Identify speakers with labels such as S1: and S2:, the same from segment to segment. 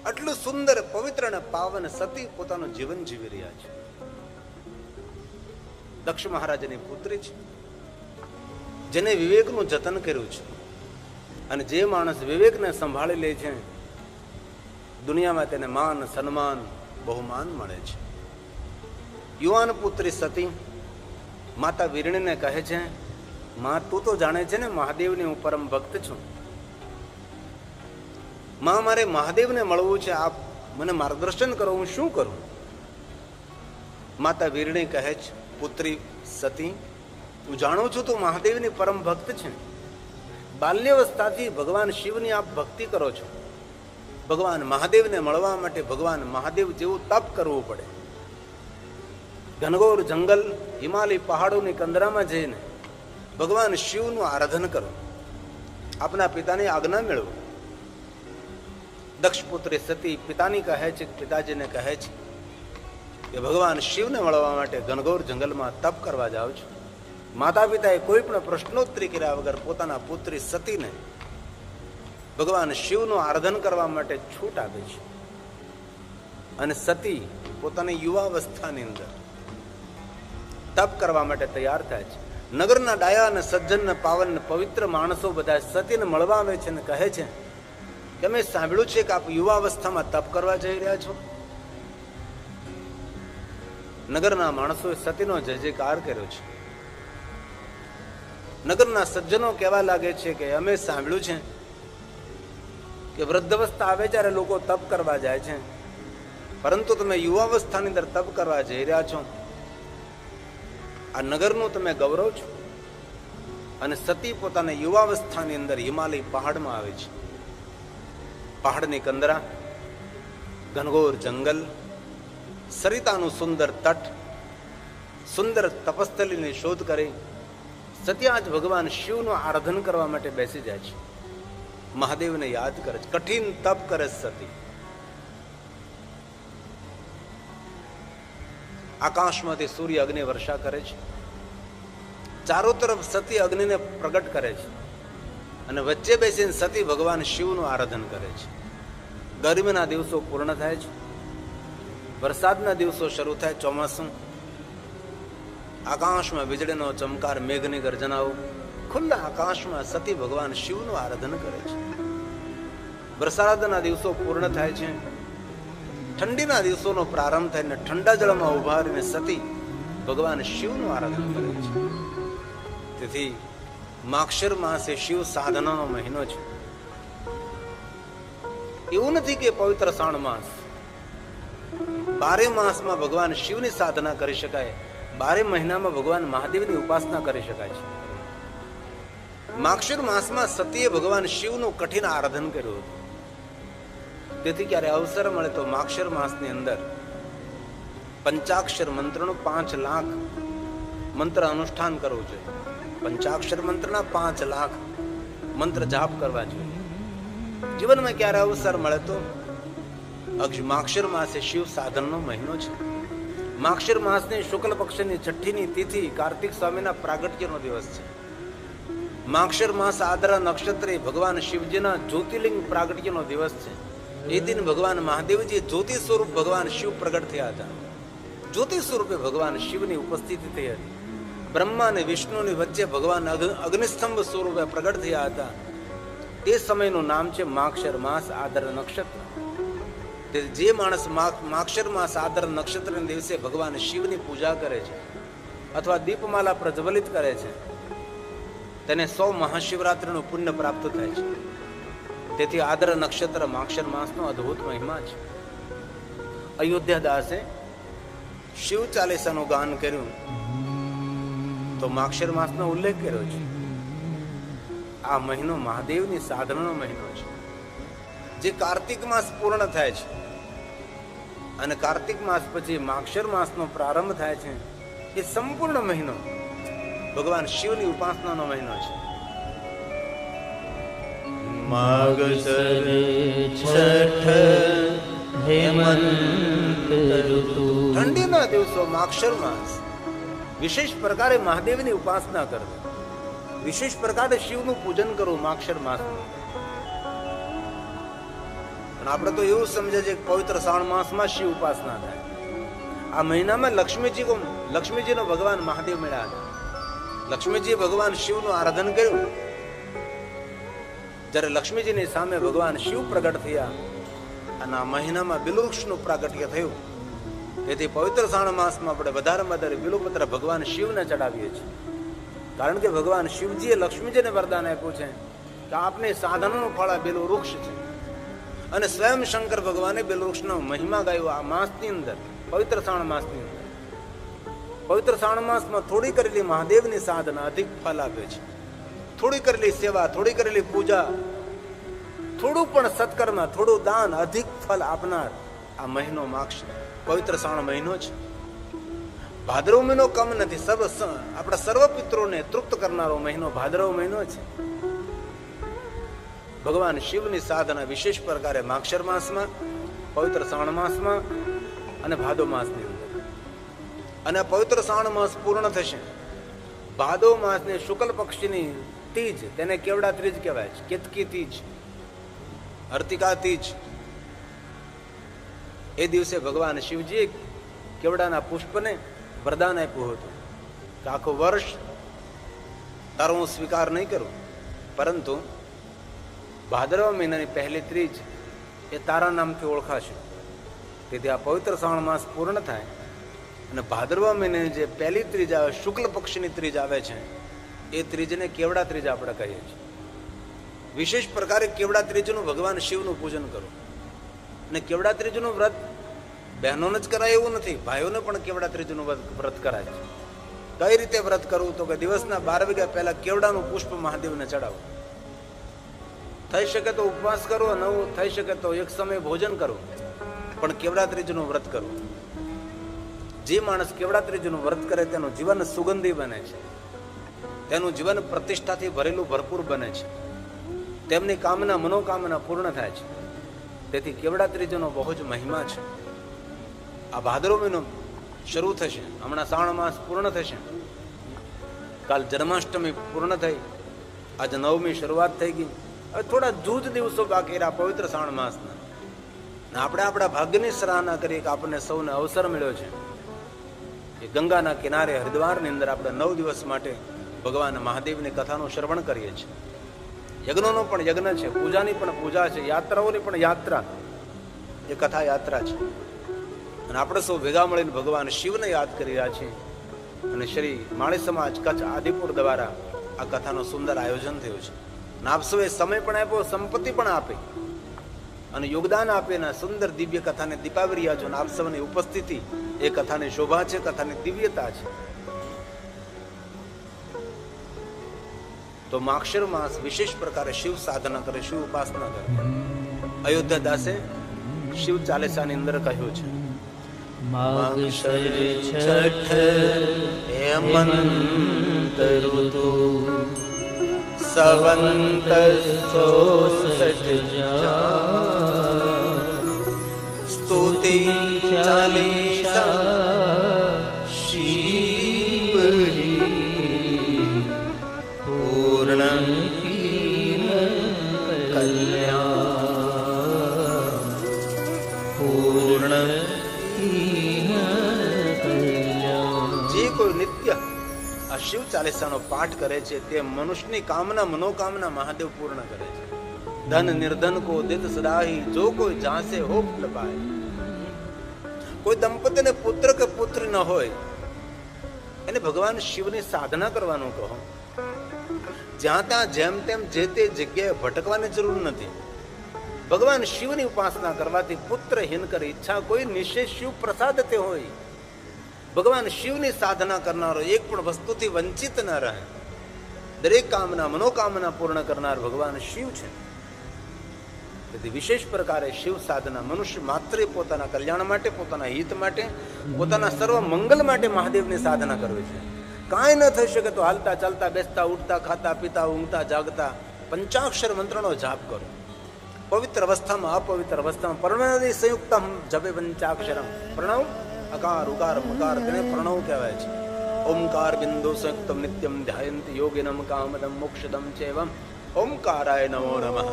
S1: આટલું સુંદર પવિત્ર અને પાવન સતી પોતાનું જીવન જીવી રહ્યા છે. દક્ષ મહારાજની પુત્રી છે, જેને વિવેકનું જતન કર્યું છે. અને જે માણસ વિવેકને સંભાળી લે છે, દુનિયામાં તેને માન સન્માન બહુમાન મળે છે. યુવાન પુત્રી સતી માતા વીરણીને કહે છે, માં તું તો જાણે છે ને મહાદેવની હું પરમ ભક્ત છું. માં મારે મહાદેવને મળવું છે, આપ મને માર્ગદર્શન કરો, હું શું કરું? માતા વીરણી કહે છે, પુત્રી સતી હું જાણું છું તું મહાદેવની પરમ ભક્ત છે. બાલ્યાવસ્થાથી ભગવાન શિવની આપ ભક્તિ કરો છો. ભગવાન મહાદેવને મળવા માટે ભગવાન મહાદેવ જેવું તપ કરવું પડે. ઘનઘોર જંગલ હિમાલય પહાડોની કંદરામાં જઈને ભગવાન શિવનું આરાધન કરો. આપના પિતાની આજ્ઞા મેળવો. દક્ષ પુત્રી સતી પિતાની કહે છે, પિતાજીને કહે છે કે ભગવાન શિવને મળવા માટે ઘનઘોર જંગલમાં તપ કરવા જાઉં છું. માતા પિતાએ કોઈ પણ પ્રશ્નોત્તરી કર્યા વગર પોતાના પુત્રી સતીને ભગવાન શિવનું આરાધન કરવા માટે છૂટ આપે છે. અને સતી પોતાની યુવાવસ્થાની અંદર તપ કરવા માટે તૈયાર થાય છે. નગરના ડાયા અને સજ્જન પાવન પવિત્ર માણસો બધા સતીને મળવા આવે છે અને કહે છે કે મેં સાંભળ્યું છે કે આપ યુવાવસ્થામાં તપ કરવા જઈ રહ્યા છો. નગરના માણસોએ સતીનો જય જયકાર કર્યો છે. નગરના સજ્જનો કહેવા લાગે છે કે અમે સાંભળ્યું છે કે વૃદ્ધાવસ્થા આવે ત્યારે લોકો તપ કરવા જાય છે, પરંતુ તમે યુવાવસ્થાની અંદર તપ કરવા જઈ રહ્યા છો. આ નગરનું તમે ગૌરવ છો. અને સતી પોતાના યુવાવસ્થાની અંદર હિમાલય પહાડમાં આવે છે. પહાડની કંદરા, ઘનઘોર જંગલ, સરિતાનું સુંદર તટ, સુંદર તપસ્થલીની શોધ કરી સત્યા જ ભગવાન શિવનું આરાધન કરવા માટે બેસી જાય છે. મહાદેવને યાદ કરે છે, કઠિન તપ કરે સતી. આકાશમાંથી સૂર્ય અગ્નિ વર્ષા કરે છે. ચારો તરફ સતી અગ્નિને પ્રગટ કરે છે અને વચ્ચે બેસીને સતી ભગવાન શિવનું આરાધન કરે છે. ગરમીના દિવસો પૂર્ણ થાય છે, વરસાદના દિવસો શરૂ થાય, ચોમાસું. આકાશમાં વીજળીનો ચમકાર, મેઘની ગર્જનાઓ, ખુલ્લા આકાશમાં સતી ભગવાન શિવનું આરાધન કરે છે. વરસાદના દિવસો પૂર્ણ થાય છે, ઠંડીના દિવસોનો પ્રારંભ થાય ને ઠંડા જળમાં ઉભા રહીને સતી ભગવાન શિવનું આરાધન કરે છે. તેથી માક્ષર માસ એ શિવ સાધનાનો મહિનો છે. એવું નથી કે પવિત્ર શ્રાવણ માસ 12 માસમાં ભગવાન શિવની સાધના કરી શકાય, 12 મહિનામાં ભગવાન મહાદેવની ઉપાસના કરી શકાય છે. માક્ષર માસમાં સતીએ ભગવાન શિવનું કઠિન આરાધન કર્યું હતું. તેથી ક્યારે અવસર મળે તો માક્ષર માસની અંદર પંચાક્ષર મંત્રનું 5 લાખ મંત્ર અનુષ્ઠાન કરવું જોઈએ. પંચાક્ષર મંત્રના 5 લાખ મંત્ર જાપ કરવા જોઈએ. જીવનમાં ક્યારે અવસર મળે તો માક્ષર માસ એ શિવ સાધનનો મહિનો છે. માક્ષર માસની શુક્લ પક્ષની 6મી તિથિ કાર્તિક સ્વામીના પ્રાગટ્યનો દિવસ છે. માક્ષર માસ આદ્રા નક્ષત્રે ભગવાન શિવજીના જ્યોતિર્લિંગ પ્રાગટ્યનો દિવસ છે. એ દિન ભગવાન મહાદેવજી જ્યોતિ સ્વરૂપ ભગવાન શિવ પ્રગટ થયા હતા. જ્યોતિ સ્વરૂપે ભગવાન શિવની ઉપસ્થિતિ થઈ હતી. બ્રહ્મા અને વિષ્ણુની વચ્ચે ભગવાન અગ્નિસ્તંભ સ્વરૂપે પ્રગટ થયા હતા. તે સમયનું નામ છે માક્ષર માસ આદર નક્ષત્ર. જે માણસ માક્ષર માસ આદર નક્ષત્રના દિવસે ભગવાન શિવની પૂજા કરે છે અથવા દીપમાલા પ્રજ્વલિત કરે છે, તેને 100 મહાશિવરાત્રિનું પુણ્ય પ્રાપ્ત થાય છે. તેથી આદર નક્ષત્ર માક્ષર માસનો અદ્ભુત મહિમા છે. અયોધ્યા દાસે શિવ ચાલીસાનું ગાન કર્યું તો માક્ષર માસનો ઉલ્લેખ કર્યો છે. આ મહિનો મહાદેવની સાધનાનો મહિનો છે. જે કાર્તિક માસ પૂર્ણ થાય છે અને કાર્તિક માસ પછી માક્ષર માસનો પ્રારંભ થાય છે, એ સંપૂર્ણ મહિનો ભગવાન શિવની ઉપાસનાનો મહિનો છે.
S2: માગસર છઠ હેમંત ઋતુ.
S1: ઠંડીના દિવસો માક્ષર માસ વિશેષ પ્રકારે મહાદેવની ઉપાસના કરવી, વિશેષ પ્રકારે શિવનું પૂજન કરવું. માક્ષર માસમાં પણ આપણે તો એવું સમજે છે કે પવિત્ર શ્રાવણ માસમાં શિવ ઉપાસના થાય. આ મહિનામાં લક્ષ્મીજીનો ભગવાન મહાદેવ મળ્યા હતા. લક્ષ્મીજી ભગવાન શિવનું આરાધન કર્યું. જ્યારે લક્ષ્મીજીની સામે ભગવાન શિવ પ્રગટ થયા અને આ મહિનામાં બિલવૃક્ષનું પ્રાગટ્ય થયું. તેથી પવિત્ર શ્રાવણ માસમાં આપણે વધારેમાં વધારે બિલ્વપત્ર ભગવાન શિવને ચડાવીએ છીએ. કારણ કે ભગવાન શિવજીએ લક્ષ્મીજીને વરદાન આપ્યું છે કે આપને સાધનનું ફળ આ બિલ્વવૃક્ષ છે. અને સ્વયં શંકર ભગવાને બિલ્વવૃક્ષનો મહિમા ગાયો આ માસની અંદર, પવિત્ર શ્રાવણ માસની અંદર. પવિત્ર શ્રાવણ માસમાં થોડી કરેલી મહાદેવની સાધના અધિક ફળ આપે છે. થોડી કરેલી સેવા, થોડી કરેલી પૂજા, થોડું પણ સત્કર્મ, થોડું દાન અધિક ફળ આપનાર આ મહિનો માક્ષ પવિત્ર શ્રાવણ મહિનો છે. ભાદરવ મહિનો કમ નથી. આપણા સર્વ પિત્રોને તૃપ્ત કરનારો મહિનો ભાદરવ મહિનો છે. ભગવાન શિવની સાધના વિશેષ પ્રકારે માક્ષર માસમાં, પવિત્ર શ્રાવણ માસમાં અને ભાદો માસની અંદર. અને પવિત્ર શ્રાવણ માસ પૂર્ણ થશે. ભાદો માસની શુક્લ પક્ષની તીજ, તેને કેવડા ત્રીજ કહેવાય છે. કેતકી તીજ, હર્તિકા તીજ. એ દિવસે ભગવાન શિવજીએ કેવડાના પુષ્પને વરદાન આપ્યું હતું કે આખું વર્ષ તારો હું સ્વીકાર નહીં કરું, પરંતુ ભાદરવા મહિનાની પહેલી ત્રીજ એ તારા નામથી ઓળખાશે. તેથી આ પવિત્ર શ્રાવણ માસ પૂર્ણ થાય અને ભાદરવા મહિનાની જે પહેલી ત્રીજ આવે, શુક્લ પક્ષની ત્રીજ આવે છે, એ ત્રીજને કેવડા ત્રીજ આપણે કહીએ છીએ. વિશેષ પ્રકારે કેવડા ત્રીજનું ભગવાન શિવનું પૂજન કરો. અને કેવડા ત્રીજનું વ્રત બહેનોને જ કરાય એવું નથી, ભાઈઓને પણ કેવડા ત્રીજનું વ્રત કરાય છે. કઈ રીતે વ્રત કરવું? તો કે દિવસના 12 વાગ્યા પહેલા કેવડાનું પુષ્પ મહાદેવને ચડાવો. થઈ શકે તો ઉપવાસ કરો, ન થઈ શકે તો એક સમય ભોજન કરો, પણ કેવડા ત્રીજનું વ્રત કરવું. જે માણસ કેવડા ત્રીજનું વ્રત કરે તેનું જીવન સુગંધી બને છે, તેનું જીવન પ્રતિષ્ઠાથી ભરેલું ભરપૂર બને છે, તેમની કામના મનોકામના પૂર્ણ થાય છે. તેથી કેવડા ત્રીજનો બહુ જ મહિમા છે. આ ભાદરવ મહિનો શરૂ થશે, હમણાં શ્રાવણ માસ પૂર્ણ થશે. કાલ જન્માષ્ટમી પૂર્ણ થઈ, આજે નવમી શરૂઆત થઈ ગઈ. હવે થોડા જૂજ દિવસો બાકી રહ્યા પવિત્ર શ્રાવણ માસના. આપણે આપણા ભાગ્યની સરાહના કરીએ કે આપણને સૌને અવસર મળ્યો છે કે ગંગાના કિનારે હરિદ્વારની અંદર આપણે 9 દિવસ માટે ભગવાન મહાદેવની કથાનું શ્રવણ કરીએ છીએ. યજ્ઞોનો પણ યજ્ઞ છે, પૂજાની પણ પૂજા છે, યાત્રાઓની પણ યાત્રા, એ કથા યાત્રા છે. અને આપણે સૌ ભેગા મળીને ભગવાન શિવને યાદ કરી રહ્યા છીએ. અને શ્રી માળી સમાજ કચ્છ આદિપુર દ્વારા આ કથાનું સુંદર આયોજન થયું છે. અને આપ સૌએ સમય પણ આપ્યો, સંપત્તિ પણ આપી અને યોગદાન આપીને સુંદર દિવ્ય કથાને દીપાવી રહ્યા છો. અને આપ સૌની ઉપસ્થિતિ એ કથાની શોભા છે, કથાની દિવ્યતા છે. તો માક્ષર માસ વિશેષ પ્રકારે શિવ સાધના કરે, શિવ ઉપાસના કરે. અયોધ્યા દાસે શિવ ચાલીસાની અંદર કહ્યું છે,
S2: માગશર છઠ હેમંત ઋતુ સવંત 64
S1: સ્તુતિ ચાલીસા
S2: શિવરી પૂર્ણ કલ્યાણ પૂર્ણ.
S1: જે કોઈ નિત્ય આ શિવ ચાલીસાનો પાઠ કરે છે તે મનુષ્યની કામના મનોકામના મહાદેવ પૂર્ણ કરે છે. ધન નિર્ધન કો દિત સદાહી જો કોઈ જાસે હો લપાય. કોઈ દંપતીને પુત્ર કે પુત્રી ન હોય એને ભગવાન શિવની સાધના કરવાનું કહો. જ્યાં ત્યાં જેમ તેમ જે તે જગ્યાએ ભટકવાની જરૂર નથી. ભગવાન શિવની ઉપાસના કરવાથી પુત્રહીન કરી ઈચ્છા કોઈ નિશ્ચય શિવ પ્રસાદ તે હોય. ભગવાન શિવની સાધના કરનારો એક પણ વસ્તુથી વંચિત ન રહે. દરેક કામના મનોકામના પૂર્ણ કરનાર ભગવાન શિવ છે. તેથી વિશેષ પ્રકારે શિવ સાધના મનુષ્ય માત્ર પોતાના કલ્યાણ માટે, પોતાના હિત માટે, પોતાના સર્વ મંગલ માટે મહાદેવની સાધના કરવી છે. કાંઈ ન થઈ શકે તો હાલતા ચાલતા, બેસતા ઉઠતા, ખાતા પીતા, ઊંઘતા જાગતા પંચાક્ષર મંત્રનો જાપ કરો. પવિત્ર અવસ્થામાં, અપવિત્ર અવસ્થામાં પ્રણવની સંયુક્ત જપે પંચાક્ષરમ. પ્રણવ અકાર ઉકાર મકાર, તેને પ્રણવ કહેવાય છે. ઓમકાર બિંદુ સંયુક્તમ નિત્યમ ધ્યાયંતિ યોગિનમ કામદમ મોક્ષદમ ચેવમ ઓમકારાય નમો નમઃ.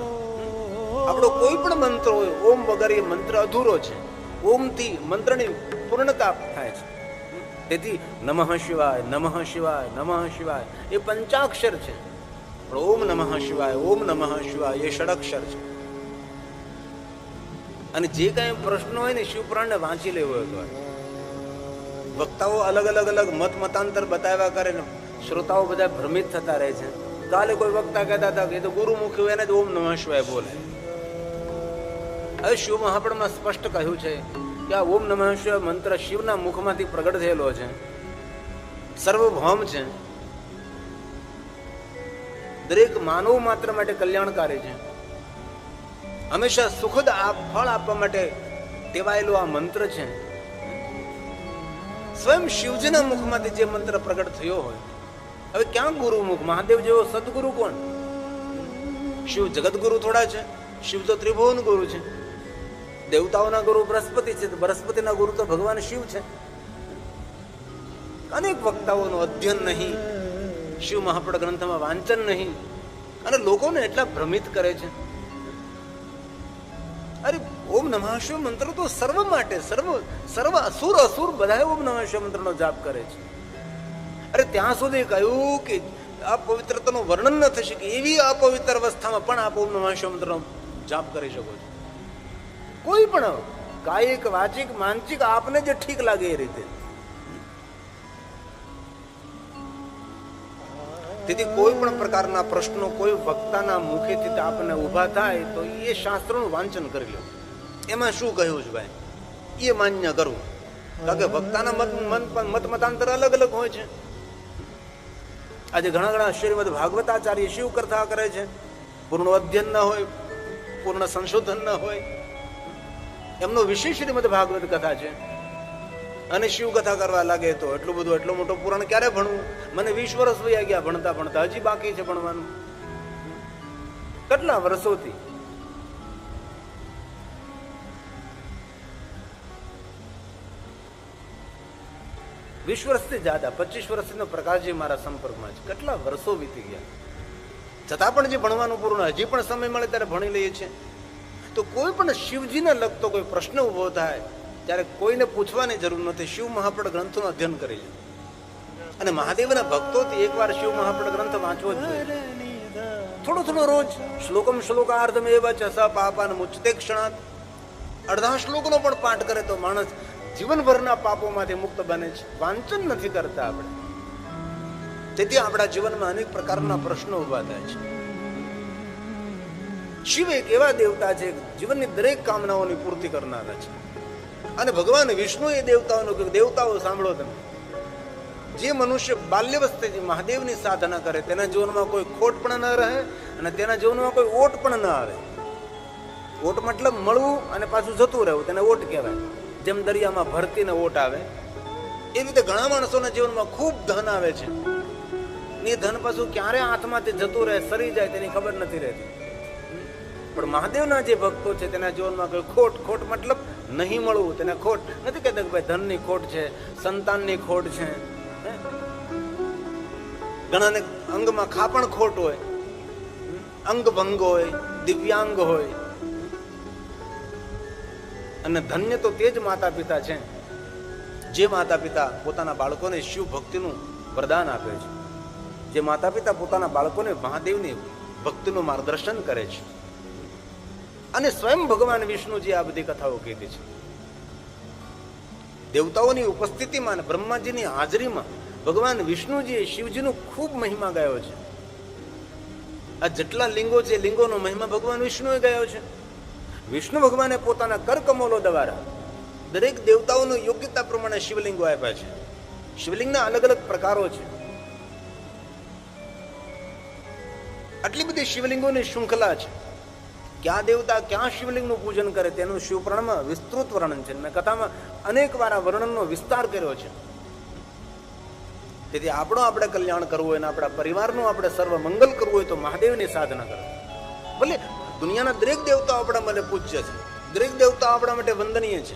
S1: આપણો કોઈ પણ મંત્ર હોય, ઓમ વગર એ મંત્ર અધૂરો છે. ઓમથી મંત્રની પૂર્ણતા થાય છે. તેથી નમઃ શિવાય, નમઃ શિવાય, નમઃ શિવાય એ પંચાક્ષર છે. પણ ઓમ નમઃ શિવાય, ઓમ નમઃ શિવાય એ ષડક્ષર છે. અને જે કઈ પ્રશ્નો હોય ને શિવપુરાણને વાંચી લેવો હતો. વક્તાઓ અલગ અલગ અલગ મત મતાંતર બતાવ્યા કરે ને શ્રોતાઓ બધા ભ્રમિત થતા રહે છે. કાલે કોઈ વક્તા કહેતા હતા કે એ તો ગુરુમુખી હોય ને તો ઓમ નમઃ શિવાય બોલે. હવે શિવ મહાપુરાણમાં સ્પષ્ટ કહ્યું છે કે આ ઓમ નમઃ શિવાય મંત્ર શિવના મુખમાંથી પ્રગટ થયેલો છે, સર્વભૌમ છે, દરેક માનવ માત્ર માટે કલ્યાણકારી છે, હંમેશા સુખદ ફળ આપવા માટે ટેવાયેલો આ મંત્ર છે. સ્વયં શિવજીના મુખમાંથી જે મંત્ર પ્રગટ થયો હોય, હવે ક્યાં ગુરુમુખ? મહાદેવ જેવો સદગુરુ કોણ? શિવ જગતગુરુ થોડા છે? શિવ તો ત્રિભુવન ગુરુ છે. દેવતાઓના ગુરુ બૃહસ્પતિ છે, બૃહસ્પતિના ગુરુ તો ભગવાન શિવ છે. અનેક વક્તાઓનું અધ્યયન નહીં, શિવ મહાપુરાણ ગ્રંથમાં વાંચન નહીં, અને લોકોને એટલા ભ્રમિત કરે છે. અરે ઓમ નમઃ શિવાય મંત્ર તો સર્વ માટે, સર્વ અસુર બધા ઓમ નમઃ શિવાય મંત્રનો જાપ કરે છે. અરે ત્યાં સુધી કહ્યું કે અપવિત્રતાનું વર્ણન ન થઈ શકે એવી અપવિત્ર અવસ્થામાં પણ આપ ઓમ નમઃ શિવાય મંત્રનો જાપ કરી શકો છો. કોઈ પણ કાયિક, વાચિક, માનસિક આપને જે ઠીક લાગે એ રીતે. તેથી કોઈ પણ પ્રકારના પ્રશ્નો કોઈ વક્તાના મુખેથી આપણને ઊભા થાય તો એ શાસ્ત્રનું વાંચન કરી લો. એમાં શું કહ્યું છે ભાઈ એ માન્ય કરવું. કારણ કે વક્તાના મત મતાંતર અલગ અલગ હોય છે. આજે ઘણા શ્રીમદ ભાગવતાચાર્ય શિવ કથા કરે છે, પૂર્ણ અધ્યયન ન હોય, પૂર્ણ સંશોધન ન હોય. એમનો વિશેષ શ્રીમદ ભાગવત કથા છે, અને શિવ કથા કરવા લાગે તો એટલો મોટો પુરાણ ક્યારે ભણવું? મને 20 વર્ષ વયા ગયા ભણતા, હજી બાકી છે ભણવાનું. કેટલા વર્ષોથી વીસ વર્ષથી જ્યાદા 25 વર્ષનો પ્રકાશજી મારા સંપર્કમાં છે. કેટલા વર્ષો વીતી ગયા, છતાં પણ જે ભણવાનું પૂરું, હજી પણ સમય મળે ત્યારે ભણી લઈએ છીએ. તો કોઈ પણ શિવજીને લગતો કોઈ પ્રશ્ન ઉભો થાય ત્યારે કોઈને પૂછવાની જરૂર નથી. શિવ મહાપુરાણ ગ્રંથોનું અધ્યયન કરી લે. અને મહાદેવના ભક્તોથી એકવાર શિવ મહાપુરાણ ગ્રંથ વાંચવો જ જોઈએ. થોડો રોજ શ્લોકાર્ધમ એવ ચ સ પાપાન મુચ્યતે ક્ષણાત. અડધા શ્લોકનો પણ પાઠ કરે તો માણસ જીવનભરના પાપોમાંથી મુક્ત બને છે. વાંચન નથી કરતા આપણે, તેથી આપણા જીવનમાં અનેક પ્રકારના પ્રશ્નો ઉભા થાય છે. શિવ એક એવા દેવતા છે જીવનની દરેક કામનાઓની પૂર્તિ કરનારા છે. અને ભગવાન વિષ્ણુ એ દેવતાઓ સાંભળો તમે, જે મનુષ્ય બાલ્યવસ્થાથી મહાદેવની સાધના કરે તેના જીવનમાં કોઈ ખોટ પણ ન રહે અને તેના જીવનમાં કોઈ ઓટ પણ ન આવે. ઓટ મતલબ મળવું અને પાછું જતું રહેવું, તેને ઓટ કહેવાય. જેમ દરિયામાં ભરતીને ઓટ આવે એ રીતે ઘણા માણસોના જીવનમાં ખૂબ ધન આવે છે. એ ધન પાછું ક્યારે હાથમાંથી જતું રહે, સરી જાય તેની ખબર નથી રહેતી. પણ મહાદેવના જે ભક્તો છે તેના જીવનમાં કોઈ ખોટ મતલબ નહીં મળવું, તેને ખોટ નથી કહેતા કે ભાઈ ધનની ખોટ છે, સંતાનની ખોટ છે. ઘણાને અંગમાં ખાપણ ખોટ હોય, અંગભંગ હોય, દિવ્યાંગ હોય. અને ધન્ય તો તે જ માતા પિતા છે જે માતા પિતા પોતાના બાળકોને શિવ ભક્તિનું વરદાન આપે છે, જે માતા પિતા પોતાના બાળકોને મહાદેવની ભક્તિનું માર્ગદર્શન કરે છે. અને સ્વયં ભગવાન વિષ્ણુજી આ બધી કથાઓ કીધી છે. દેવતાઓની ઉપસ્થિતિમાં, બ્રહ્માજીની હાજરીમાં ભગવાન વિષ્ણુજીએ શિવજીનો ખૂબ મહિમા ગાયો છે. આ જેટલા લિંગો છે, લિંગોનો મહિમા ભગવાન વિષ્ણુએ ગાયો છે. વિષ્ણુ ભગવાને પોતાના કરકમલો દ્વારા દરેક દેવતાઓની યોગ્યતા પ્રમાણે શિવલિંગો આપ્યા છે. શિવલિંગના અલગ અલગ પ્રકારો છે. આટલી બધી શિવલિંગોની શૃંખલા છે. ક્યાં દેવતા ક્યાં શિવલિંગનું પૂજન કરે તેનું શિવપુરાણમાં વિસ્તૃત વર્ણન છે. મેં કથામાં અનેક વાર આ વર્ણનનો વિસ્તાર કર્યો છે. તેથી આપણે કલ્યાણ કરવું હોય અને આપણા પરિવારનું આપણે સર્વ મંગલ કરવું હોય તો મહાદેવની સાધના કરો. ભલે દુનિયાના દરેક દેવતાઓ આપણા માટે પૂજ્ય છે, દરેક દેવતાઓ આપણા માટે વંદનીય છે,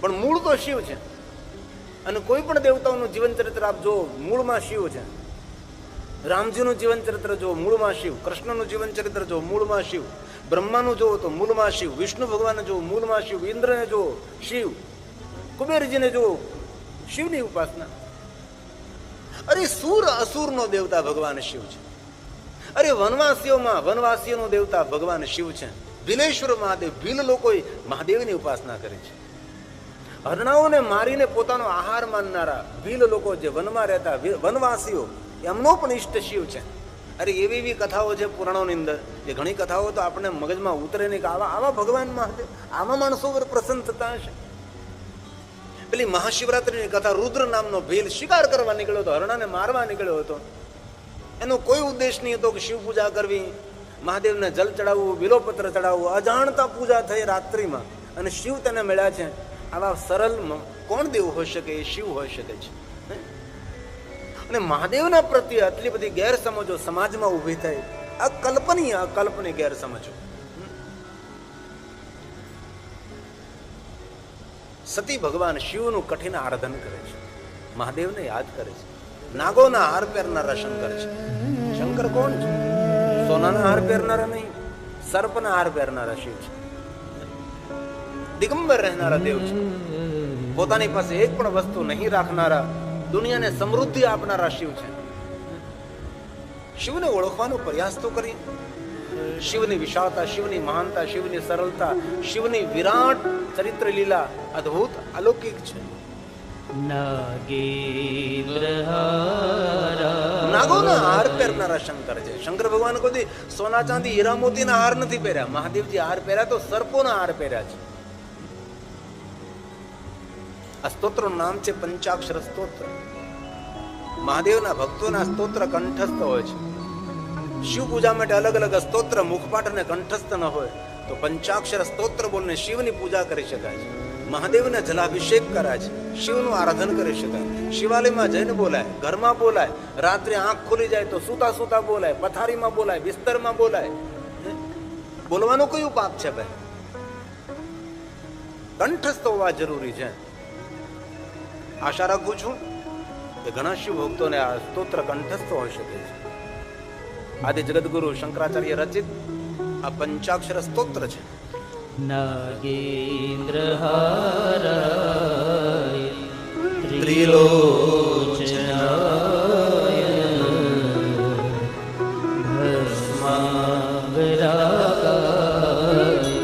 S1: પણ મૂળ તો શિવ છે. અને કોઈ પણ દેવતાઓનું જીવન ચરિત્ર આપ જો મૂળમાં શિવ છે. રામજીનું જીવન ચરિત્ર જો મૂળમાં શિવ, કૃષ્ણનું જીવન ચરિત્ર જો મૂળમાં શિવ, બ્રહ્માનું જોવો તો મૂળમાં શિવ, વિષ્ણુ ભગવાન જો મૂળમાં શિવ, ઇન્દ્રને જો શિવ, કુબેરજીને જો શિવની ઉપાસના. અરે સુર અસુરનો દેવતા ભગવાન શિવ છે. અરે વનવાસીઓનો દેવતા ભગવાન શિવ છે. ભીલેશ્વર મહાદેવ, ભીલ લોકોએ મહાદેવની ઉપાસના કરી છે. હરણાઓને મારીને પોતાનો આહાર માનનારા ભીલ લોકો, જે વનમાં રહેતા વનવાસીઓ, એમનો પણ ઈષ્ટ શિવ છે. અરે એવી એવી કથાઓ છે પુરાણોની અંદર, જે ઘણી કથાઓ તો આપણે મગજમાં ઉતરે નહીં કે આવા ભગવાન મહાદેવ, આવા માણસો પર પ્રસન્ન થતા હશે. પેલી મહાશિવરાત્રીની કથા, રુદ્ર નામનો ભીલ શિકાર કરવા નીકળ્યો હતો, હરણાને મારવા નીકળ્યો હતો. એનો કોઈ ઉદ્દેશ નહીં હતો કે શિવ પૂજા કરવી, મહાદેવને જલ ચડાવવું, બિલોપત્ર ચડાવવું. અજાણતા પૂજા થઈ રાત્રિમાં અને શિવ તેને મળ્યા છે. આવા સરળ કોણ દેવ હોઈ શકે? એ શિવ હોઈ શકે છે. અને મહાદેવના પ્રત્યે આટલી બધી ગેરસમજો સમાજમાં ઊભી થઈ, અકલ્પનીય ગેરસમજો. સતી ભગવાન શિવનું કઠિન આરાધન કરે છે, મહાદેવને યાદ કરે છે. નાગોના હાર પહેરનારા શંકર છે. શંકર કોણ છે? સોનાના હાર પહેરનારા નહીં, સર્પના હાર પહેરનારા શિવ છે. દિગંબર રહેનારા દેવ છે. પોતાની પાસે એક પણ વસ્તુ નહીં રાખનારા, દુનિયાને સમૃદ્ધિ આપનારા શિવ છે. શિવને ઓળખવાનો પ્રયાસ તો કરીએ. શિવની વિશાળતા, શિવની મહાનતા, શિવની સરળતા, શિવની વિરાટ ચરિત્ર લીલા અદ્ભુત અલૌકિક છે. નાગોના હાર પહેરનારા શંકર છે. શંકર ભગવાન કોઈ સોના ચાંદી હીરા મોતીના હાર નથી પહેર્યા. મહાદેવજી હાર પહેર્યા તો સર્પોના હાર પહેર્યા છે. આ સ્તોત્રનું નામ છે પંચાક્ષર સ્તોત્ર. મહાદેવના ભક્તોના સ્તોત્ર કંઠસ્થ હોય છે. શિવ પૂજા માટે અલગ અલગ સ્તોત્ર મુખપાઠ અને કંઠસ્થ ન હોય તો પંચાક્ષર સ્તોત્ર બોલીને શિવની પૂજા કરી શકાય છે. મહાદેવને જલાભિષેક કરાય છે, શિવનું આરાધન કરી શકાય. શિવાલયમાં જઈને બોલાય, ઘરમાં બોલાય, રાત્રે આંખ ખુલી જાય તો સુતા સુતા બોલાય, પથારીમાં બોલાય, બિસ્તરમાં બોલાય. બોલવાનું કયું પાપ છે ભાઈ? કંઠસ્થ હોવા જરૂરી છે. આશા રાખું છું કે ઘણા શિવ ભક્તોને આ સ્તોત્ર કંઠસ્થ હોઈ શકે છે. આદિ જગદગુરુ શંકરાચાર્ય રચિત આ પંચાક્ષર સ્તોત્ર છે.
S2: નાગેન્દ્રહારાય ત્રિલોચનાય ભસ્માંગરાગાય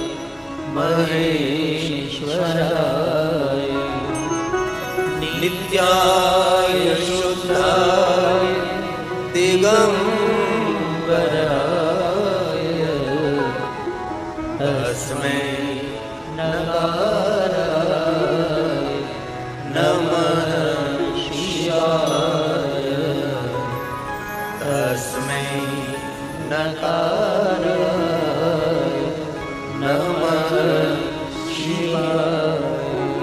S2: મહેશ્વરાય નિત્યાય શુદ્ધાય દિગંબરાય તસ્મૈ નકારાય નમઃ શિવાય તસ્મૈ નકારાય નમઃ શિવાય.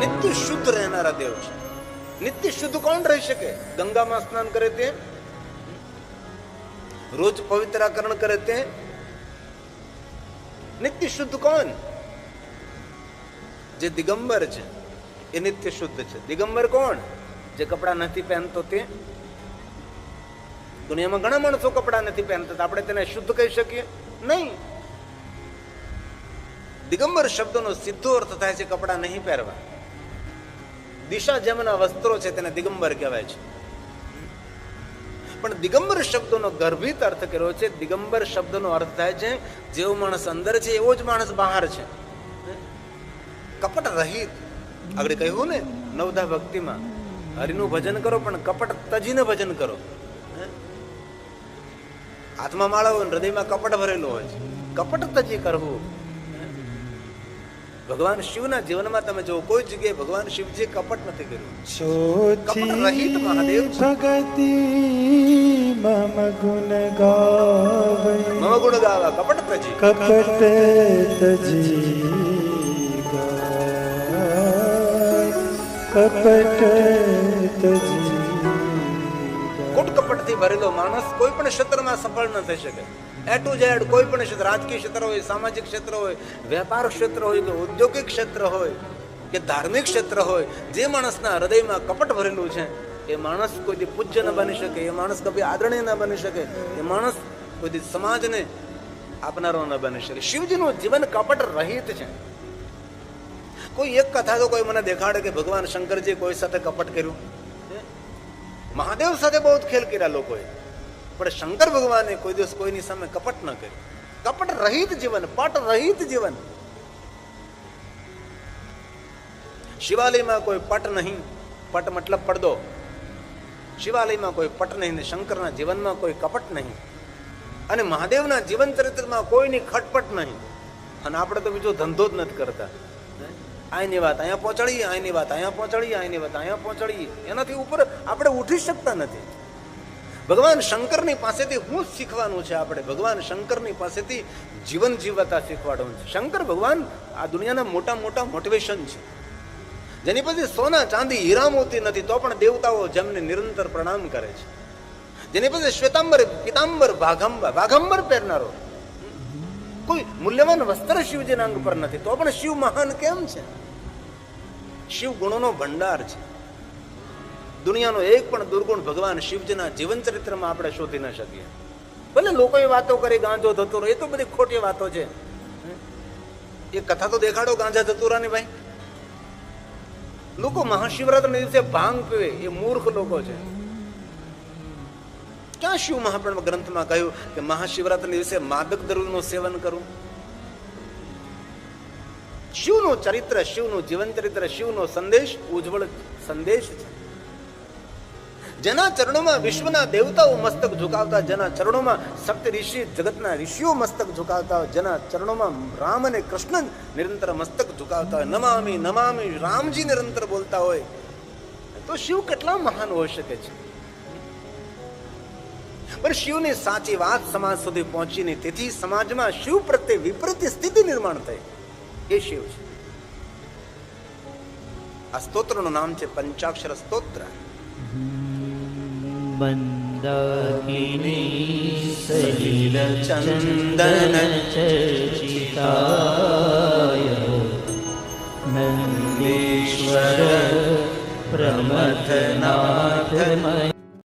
S1: નિત્ય શુદ્ધ રહેનારા દેવ છે. નિત્ય શુદ્ધ કોણ રહી શકે? ગંગામાં સ્નાન કરે તે, રોજ પવિત્રાકરણ કરે તે, નિત્ય શુદ્ધ કોણ? જે દિગંબર છે એ નિત્ય શુદ્ધ છે. દિગંબર કોણ? જે કપડા નથી પહેરતો તે. દુનિયામાં ઘણા માણસો કપડા નથી પહેરતા, આપણે તેને શુદ્ધ કહી શકીએ નહીં. દિગંબર શબ્દનો સીધો અર્થ થાય છે કપડા નહીં પહેરવા. દિશા જેમના વસ્ત્રો છે તેને દિગંબર કહેવાય છે. પણ દિગંબર શબ્દનો ગર્ભિત અર્થ કર્યો છે. દિગંબર શબ્દનો અર્થ થાય છે જેવો માણસ અંદર છે એવો જ માણસ બહાર છે, કપટ રહિત. આગળ કહ્યું ને નવધા ભક્તિમાં, હરિનું ભજન કરો પણ કપટ તજીને ભજન કરો. હાથમાં માળા હોય, હૃદયમાં કપટ ભરેલું હોય છે, કપટ તજી કરવું. ભગવાન શિવના જીવનમાં તમે જો કોઈ જગ્યાએ ભગવાન શિવજી કપટ નથી કર્યું. કપટ રહિત મહાદેવ
S3: ભગતિ મમ ગુણ ગાવૈ,
S1: મમ ગુણ ગાવા કપટ તજી,
S3: કપટ તજી ગાય, કપટ તજી.
S1: કોટ કપટથી ભરેલો માણસ કોઈ પણ ક્ષેત્રમાં સફળ ન થઈ શકે. એ ટુ ઝેડ કોઈ પણ ક્ષેત્ર, રાજકીય ક્ષેત્ર હોય, સામાજિક ક્ષેત્ર હોય, વેપાર ક્ષેત્ર હોય કે ઔદ્યોગિક ક્ષેત્ર હોય કે ધાર્મિક ક્ષેત્ર હોય, જે માણસના હૃદયમાં કપટ ભરેલું છે એ માણસ કોઈ દી પૂજ્ય ન બની શકે, એ માણસ કભી આદરણીય ન બની શકે, એ માણસ કોઈ દી સમાજને આપનારો ન બની શકે. શિવજીનું જીવન કપટ રહિત છે. કોઈ એક કથા તો કોઈ મને દેખાડે કે ભગવાન શંકરજી કોઈ સાથે કપટ કર્યું. મહાદેવ સાથે બહુ ખેલ કર્યા લોકોએ, પણ શંકર ભગવાને કોઈ દિવસ કોઈની સામે કપટ ન કર્યું. કપટ રહિત જીવન, પટ રહિત જીવન. શિવાલયમાં કોઈ પટ નહીં, પટ મતલબ પડદો. શિવાલયમાં કોઈ પટ નહીં, શંકરના જીવનમાં કોઈ કપટ નહીં, અને મહાદેવના જીવન ચરિત્રમાં કોઈની ખટપટ નહીં. અને આપણે તો બીજો ધંધો જ નથી કરતા. અહીંની વાત અહીંયા પહોંચાડીએ, અહીંની વાત અહીંયા પહોંચાડીએ, અહીંની વાત અહીંયા પહોંચાડીએ. એનાથી ઉપર આપણે ઉઠી શકતા નથી. ભગવાન શંકરની પાસેથી શું શીખવાનું છે આપણે? ભગવાન શંકરની પાસેથી જીવન જીવતા શીખવાડવાનું છે. શંકર ભગવાન આ દુનિયાના મોટા મોટા મોટિવેશન છે, જેની પછી સોના ચાંદી હીરા મોતી નથી તો પણ દેવતાઓ જેમને નિરંતર પ્રણામ કરે છે. જેની પછી શ્વેતાંબર પિતાંબર વાઘંબર પહેરનારો કોઈ મૂલ્યવાન વસ્ત્ર શિવજીના અંગ પર નથી તો પણ શિવ મહાન કેમ છે? શિવ ગુણોનો ભંડાર છે. દુનિયાનો એક પણ દુર્ગુણ ભગવાન શિવજીના જીવન ચરિત્રમાં આપણે શોધી ન શકીએ. ભલે લોકોએ વાતો કરી ગાંજો ધતુરો, એ તો બધી ખોટી વાતો છે. એ કથા તો દેખાડો ગાંજા ધતુરાની ભાઈ. લોકો મહાશિવરાત્રિના દિવસે ભાંગ પીવે એ મૂર્ખ લોકો છે. ક્યાં શિવ મહાપ્રાણ ગ્રંથમાં કહ્યું કે મહાશિવરાત્રિના દિવસે માદક દ્રવ્યનું સેવન કરવું? શિવનું ચરિત્ર, શિવનું જીવન ચરિત્ર, શિવનો સંદેશ ઉજ્જવળ સંદેશ છે. જેના ચરણોમાં વિશ્વના દેવતાઓ મસ્તક ઝુકાવતા, જેના ચરણોમાં સપ્ત ઋષિ જગતના ઋષિઓ મસ્તક ઝુકાવતા હોય, જેના ચરણોમાં રામ અને કૃષ્ણ નિરંતર મસ્તક ઝુકાવતા હોય, નમામિ નમામિ રામજી નિરંતર બોલતા હોય, તો શિવ કેટલા મહાન હોઈ શકે છે? પણ શિવની સાચી વાત સમાજ સુધી પહોંચી નહીં, તેથી સમાજમાં શિવ પ્રત્યે વિપરીત સ્થિતિ નિર્માણ થઈ. એ શિવ છે. આ સ્તોત્રનું નામ છે પંચાક્ષર સ્તોત્ર.
S2: મંદાકિની સલિલ ચંદન ચર્ચિતાય નંદીશ્વર પ્રમથનાથ